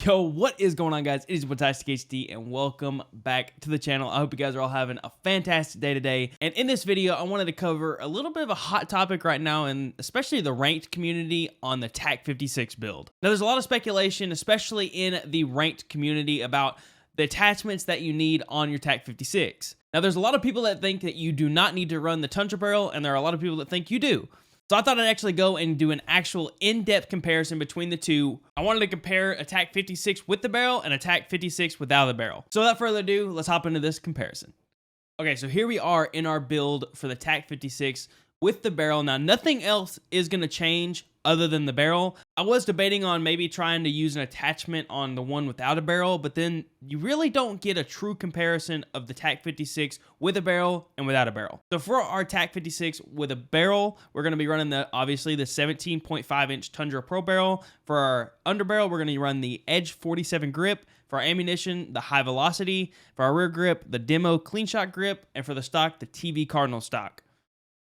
Yo, what is going on, guys? It is Fantastic HD, and welcome back to the channel. I hope you guys are all having a fantastic day today. And in this video, I wanted to cover a little bit of a hot topic right now, and especially the ranked community on the TAQ 56 build. Now, there's a lot of speculation, especially in the ranked community, about the attachments that you need on your TAQ 56. Now, there's a lot of people that think that you do not need to run the Tundra barrel, and there are a lot of people that think you do. So I thought I'd actually go and do an actual in-depth comparison between the two. I wanted to compare a TAQ 56 with the barrel and a TAQ 56 without the barrel. So without further ado, let's hop into this comparison. Okay, so here we are in our build for the TAQ 56 with the barrel. Now, nothing else is going to change other than the barrel. I was debating on maybe trying to use an attachment on the one without a barrel, but then you really don't get a true comparison of the TAQ 56 with a barrel and without a barrel. So for our TAQ 56 with a barrel, we're going to be running obviously the 17.5 inch Tundra Pro barrel. For our underbarrel, we're going to run the Edge 47 grip. For our ammunition, the High Velocity. For our rear grip, the Demo Clean Shot grip. And for the stock, the TV Cardinal stock.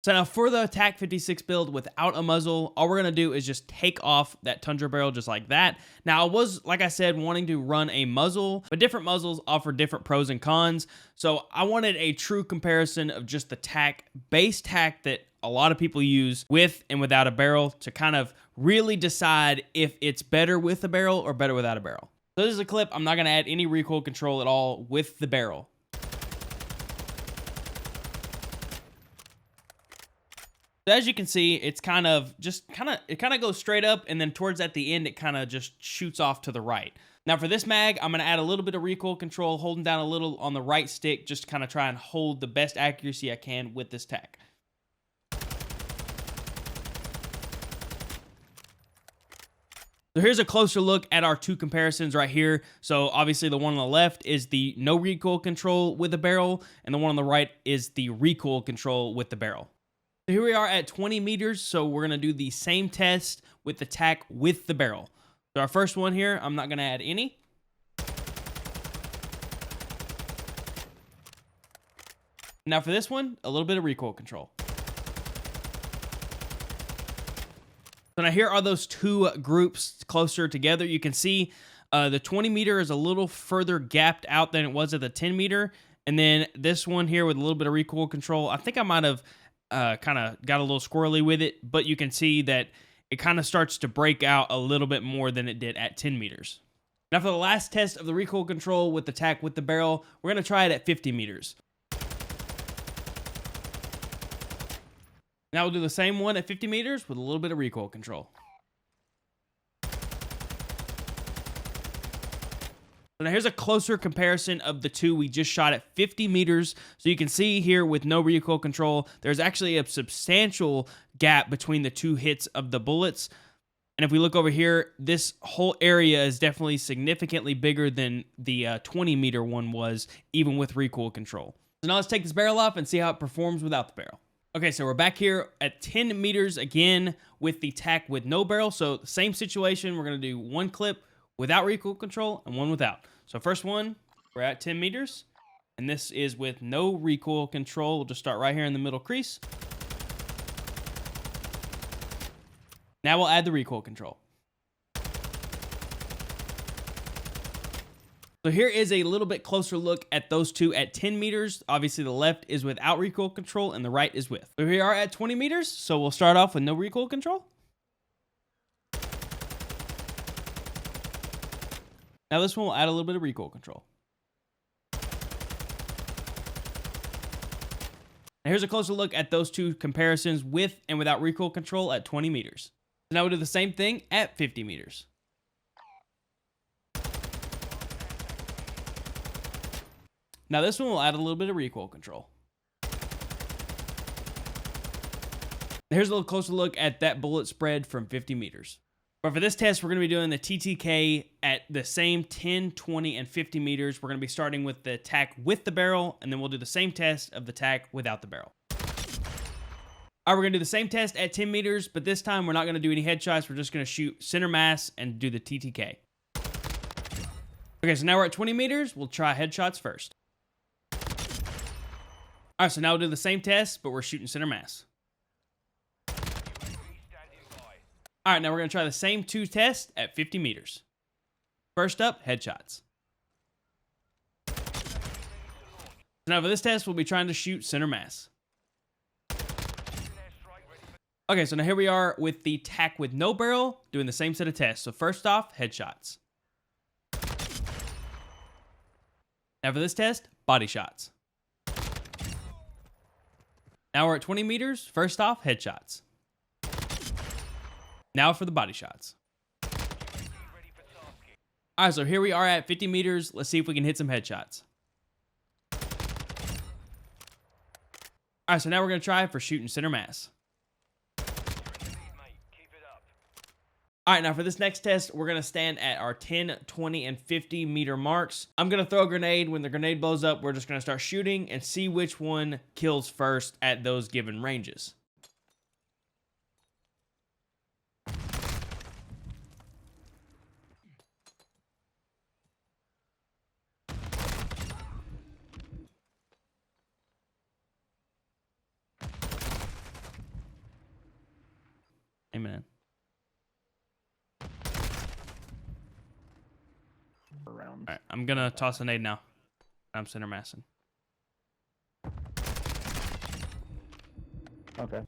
So now for the TAQ 56 build without a muzzle, all we're going to do is just take off that Tundra barrel just like that. Now I was, like I said, wanting to run a muzzle, but different muzzles offer different pros and cons. So I wanted a true comparison of just the TAQ, base TAQ that a lot of people use with and without a barrel to kind of really decide if it's better with a barrel or better without a barrel. So this is a clip. I'm not going to add any recoil control at all with the barrel. So as you can see, it's it kind of goes straight up, and then towards at the end, it kind of just shoots off to the right. Now for this mag, I'm going to add a little bit of recoil control, holding down a little on the right stick, just to kind of try and hold the best accuracy I can with this TAQ. So here's a closer look at our two comparisons right here. So obviously the one on the left is the no recoil control with the barrel, and the one on the right is the recoil control with the barrel. So here we are at 20 meters, so we're going to do the same test with the TAQ with the barrel. So our first one here, I'm not going to add any. Now for this one, a little bit of recoil control. So now here are those two groups closer together. You can see the 20 meter is a little further gapped out than it was at the 10 meter. And then this one here with a little bit of recoil control, I think I might have kind of got a little squirrely with it, but you can see that it kind of starts to break out a little bit more than it did at 10 meters. Now for the last test of the recoil control with the TAQ with the barrel, we're going to try it at 50 meters. Now we'll do the same one at 50 meters with a little bit of recoil control. So now here's a closer comparison of the two we just shot at 50 meters. So you can see here with no recoil control, there's actually a substantial gap between the two hits of the bullets. And if we look over here, this whole area is definitely significantly bigger than the 20 meter one was, even with recoil control. So now let's take this barrel off and see how it performs without the barrel. Okay, so we're back here at 10 meters again with the TAQ with no barrel. So same situation, we're going to do one clip without recoil control and one without. So first one, we're at 10 meters, and this is with no recoil control. We'll just start right here in the middle crease. Now we'll add the recoil control. So here is a little bit closer look at those two at 10 meters. Obviously the left is without recoil control and the right is with. So here we are at 20 meters. So we'll start off with no recoil control. Now this one will add a little bit of recoil control. Now here's a closer look at those two comparisons with and without recoil control at 20 meters. So now we'll do the same thing at 50 meters. Now this one will add a little bit of recoil control. Here's a little closer look at that bullet spread from 50 meters. But for this test, we're going to be doing the TTK at the same 10, 20, and 50 meters. We're going to be starting with the TAQ with the barrel, and then we'll do the same test of the TAQ without the barrel. All right, we're going to do the same test at 10 meters, but this time we're not going to do any headshots. We're just going to shoot center mass and do the TTK. Okay, so now we're at 20 meters. We'll try headshots first. All right, so now we'll do the same test, but we're shooting center mass. All right, now we're going to try the same two tests at 50 meters. First up, headshots. Now for this test, we'll be trying to shoot center mass. Okay, so now here we are with the TAQ with no barrel, doing the same set of tests. So first off, headshots. Now for this test, body shots. Now we're at 20 meters. First off, headshots. Now for the body shots. All right, so here we are at 50 meters. Let's see if we can hit some headshots. All right, so now we're going to try for shooting center mass. All right, now for this next test, we're going to stand at our 10, 20, and 50 meter marks. I'm going to throw a grenade. When the grenade blows up, we're just going to start shooting and see which one kills first at those given ranges. Amen. All right, I'm gonna toss a nade now. I'm center massing. Okay.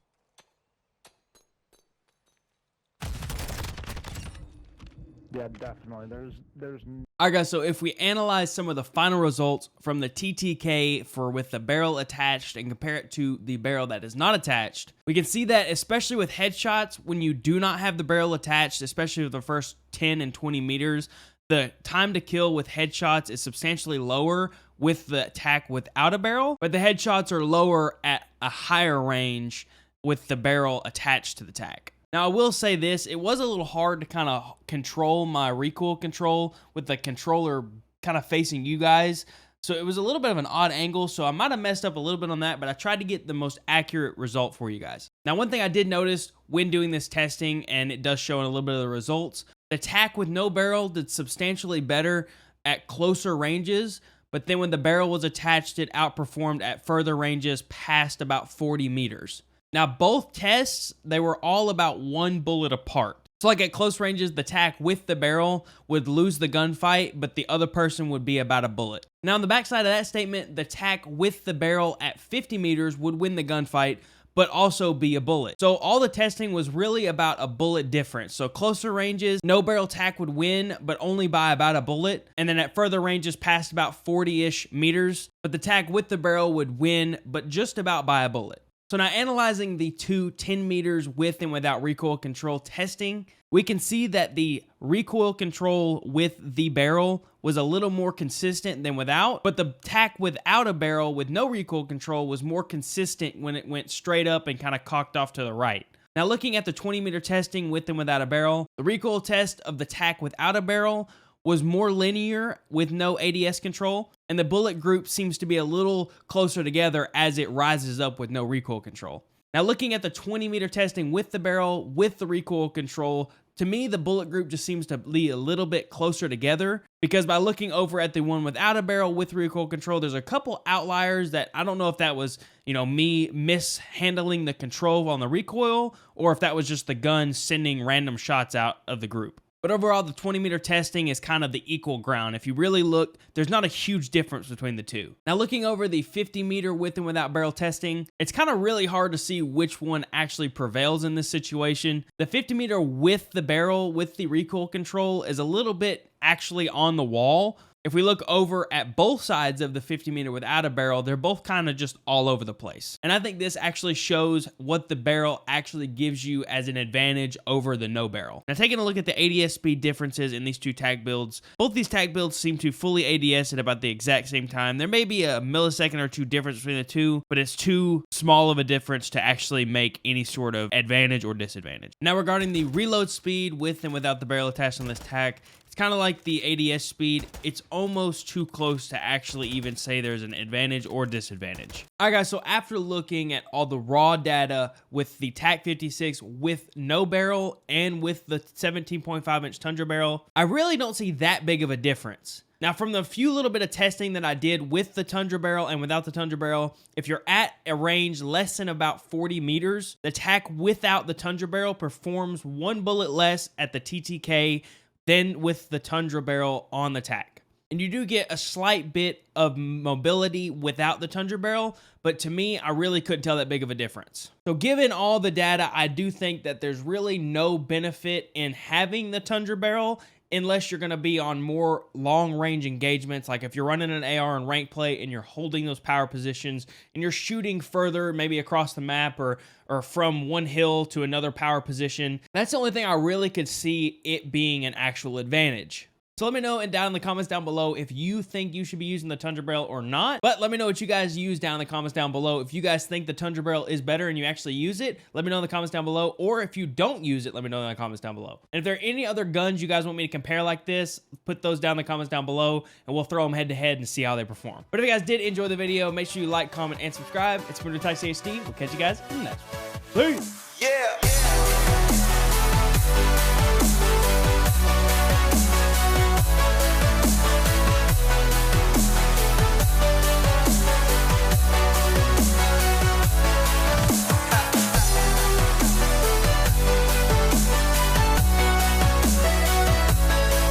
Yeah, definitely. There's. All right, guys. So if we analyze some of the final results from the TTK for with the barrel attached and compare it to the barrel that is not attached, we can see that especially with headshots, when you do not have the barrel attached, especially with the first 10 and 20 meters, the time to kill with headshots is substantially lower with the TAQ without a barrel, but the headshots are lower at a higher range with the barrel attached to the TAQ. Now, I will say this, it was a little hard to kind of control my recoil control with the controller kind of facing you guys. So it was a little bit of an odd angle, so I might have messed up a little bit on that, but I tried to get the most accurate result for you guys. Now, one thing I did notice when doing this testing, and it does show in a little bit of the results, the TAQ with no barrel did substantially better at closer ranges, but then when the barrel was attached, it outperformed at further ranges past about 40 meters. Now, both tests, they were all about one bullet apart. So like at close ranges, the TAQ with the barrel would lose the gunfight, but the other person would be about a bullet. Now, on the backside of that statement, the TAQ with the barrel at 50 meters would win the gunfight, but also be a bullet. So all the testing was really about a bullet difference. So closer ranges, no barrel TAQ would win, but only by about a bullet. And then at further ranges past about 40-ish meters, but the TAQ with the barrel would win, but just about by a bullet. So now analyzing the two 10 meters with and without recoil control testing, we can see that the recoil control with the barrel was a little more consistent than without, but the TAQ without a barrel with no recoil control was more consistent when it went straight up and kind of cocked off to the right. Now looking at the 20 meter testing with and without a barrel, the recoil test of the TAQ without a barrel was more linear with no ADS control, and the bullet group seems to be a little closer together as it rises up with no recoil control. Now looking at the 20 meter testing with the barrel, with the recoil control, to me the bullet group just seems to be a little bit closer together, because by looking over at the one without a barrel with recoil control, there's a couple outliers that I don't know if that was, me mishandling the control on the recoil, or if that was just the gun sending random shots out of the group. But overall, the 20 meter testing is kind of the equal ground. If you really look, there's not a huge difference between the two. Now looking over the 50 meter with and without barrel testing, it's kind of really hard to see which one actually prevails in this situation. The 50 meter with the barrel with the recoil control is a little bit actually on the wall. If we look over at both sides of the 50 meter without a barrel, they're both kind of just all over the place. And I think this actually shows what the barrel actually gives you as an advantage over the no barrel. Now taking a look at the ADS speed differences in these two TAQ builds, both these TAQ builds seem to fully ADS at about the exact same time. There may be a millisecond or two difference between the two, but it's too small of a difference to actually make any sort of advantage or disadvantage. Now regarding the reload speed with and without the barrel attached on this TAQ, kind of like the ADS speed, it's almost too close to actually even say there's an advantage or disadvantage. All right, guys, so after looking at all the raw data with the TAQ 56 with no barrel and with the 17.5 inch Tundra barrel, I really don't see that big of a difference. Now, from the few little bit of testing that I did with the Tundra barrel and without the Tundra barrel, if you're at a range less than about 40 meters, the TAQ without the Tundra barrel performs one bullet less at the TTK than with the Tundra barrel on the TAQ. And you do get a slight bit of mobility without the Tundra barrel, but to me, I really couldn't tell that big of a difference. So given all the data, I do think that there's really no benefit in having the Tundra barrel unless you're going to be on more long-range engagements, like if you're running an AR in rank play and you're holding those power positions and you're shooting further, maybe across the map or from one hill to another power position. That's the only thing I really could see it being an actual advantage. So let me know down in the comments down below if you think you should be using the Tundra barrel or not. But let me know what you guys use down in the comments down below. If you guys think the Tundra barrel is better and you actually use it, let me know in the comments down below. Or if you don't use it, let me know in the comments down below. And if there are any other guns you guys want me to compare like this, put those down in the comments down below and we'll throw them head to head and see how they perform. But if you guys did enjoy the video, make sure you like, comment, and subscribe. It's been TAQ. We'll catch you guys in the next one. Peace. Yeah.